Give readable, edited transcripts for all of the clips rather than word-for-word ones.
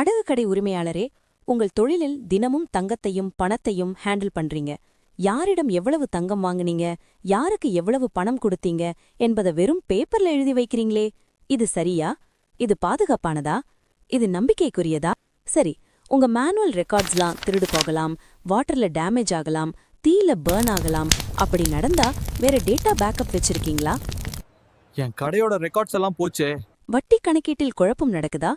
அடகு கடை உரிமையாளரே, உங்கள் தொழிலில் தினமும் தங்கத்தையும் பணத்தையும் ஹேண்டில் பண்றீங்க. யாரிடம் எவ்வளவு தங்கம் வாங்குனீங்க, யாருக்கு எவ்வளவு பணம் கொடுத்தீங்க என்பதை வெறும் பேப்பர்ல எழுதி வைக்கிறீங்களே, இது சரியா? இது பாதுகாப்பானதா? இது நம்பிக்கைக்குரியதா? சரி, உங்க மேனுவல் ரெக்கார்ட்ஸ்லாம் திருடு போகலாம், வாட்டர்ல டேமேஜ் ஆகலாம், தீல பர்ன் ஆகலாம். அப்படி நடந்தா வேற டேட்டா பேக்கப் வச்சிருக்கீங்களா? என் கடையோட ரெக்கார்ட்ஸ் எல்லாம் போச்சே. வட்டி கணக்கீட்டில் குழப்பம் நடக்குதா?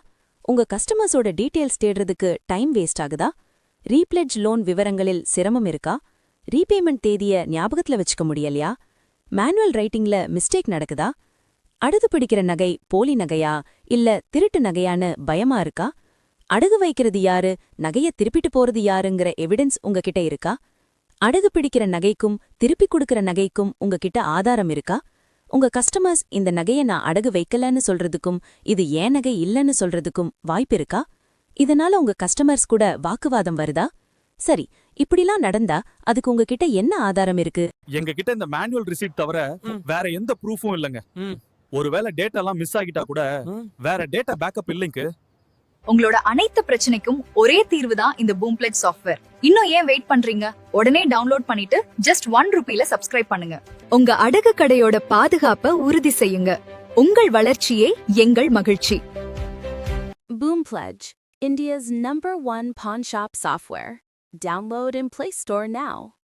உங்க கஸ்டமர்ஸோட டீடைல்ஸ் தேடுறதுக்கு டைம் வேஸ்ட் ஆகுதா? ரீப்ளெட்ஜ் லோன் விவரங்களில் சிரமம் இருக்கா? ரீபேமெண்ட் தேதிய ஞாபகத்துல வச்சுக்க முடியலையா? மேனுவல் ரைட்டிங்ல மிஸ்டேக் நடக்குதா? அடகு பிடிக்கிற நகை போலி நகையா இல்ல திருட்டு நகையான்னு பயமா இருக்கா? அடகு வைக்கிறது யாரு, நகைய திருப்பிட்டு போறது யாருங்கிற எவிடன்ஸ் உங்ககிட்ட இருக்கா? அடகு பிடிக்கிற நகைக்கும் திருப்பி கொடுக்கிற நகைக்கும் உங்ககிட்ட ஆதாரம் இருக்கா? உங்க கஸ்டமர்ஸ் இந்த நகைய நான் அடகு வைக்கலன்னு சொல்றதுக்கும் இது ஏன் நகை இல்லன்னு சொல்றதுக்கும் வாய்ப்பு இருக்கா? இதனால உங்க கஸ்டமர்ஸ் கூட வாக்குவாதம் வருதா? சரி, இப்படிலாம் நடந்தா அதுக்கு உங்ககிட்ட என்ன ஆதாரம் இருக்கு? எங்க கிட்ட இந்த மேனுவல் ரிசீட் தவிர வேற எந்த ப்ரூஃபும் இல்லங்க. ஒருவேளை டேட்டா எல்லாம் மிஸ் ஆகிட்டா கூட வேற டேட்டா பேக்கப் இல்லைங்க. உங்களோட அனைத்து பிரச்சனைக்கும் ஒரே தீர்வு தான் இந்த பூம்ப்ளெட் சாஃப்ட்வேர். இன்னும் ஏன் வெயிட் பண்றீங்க? உடனே டவுன்லோட் பண்ணிட்டு ஜஸ்ட் ₹1 சப்ஸ்கிரைப் பண்ணுங்க. உங்க அடகு கடையோட பாதுகாப்பை உறுதி செய்யுங்க. உங்கள் வளர்ச்சியே எங்கள் மகிழ்ச்சி. Boompledge, India's #1 pawn shop software. Download in Play Store now.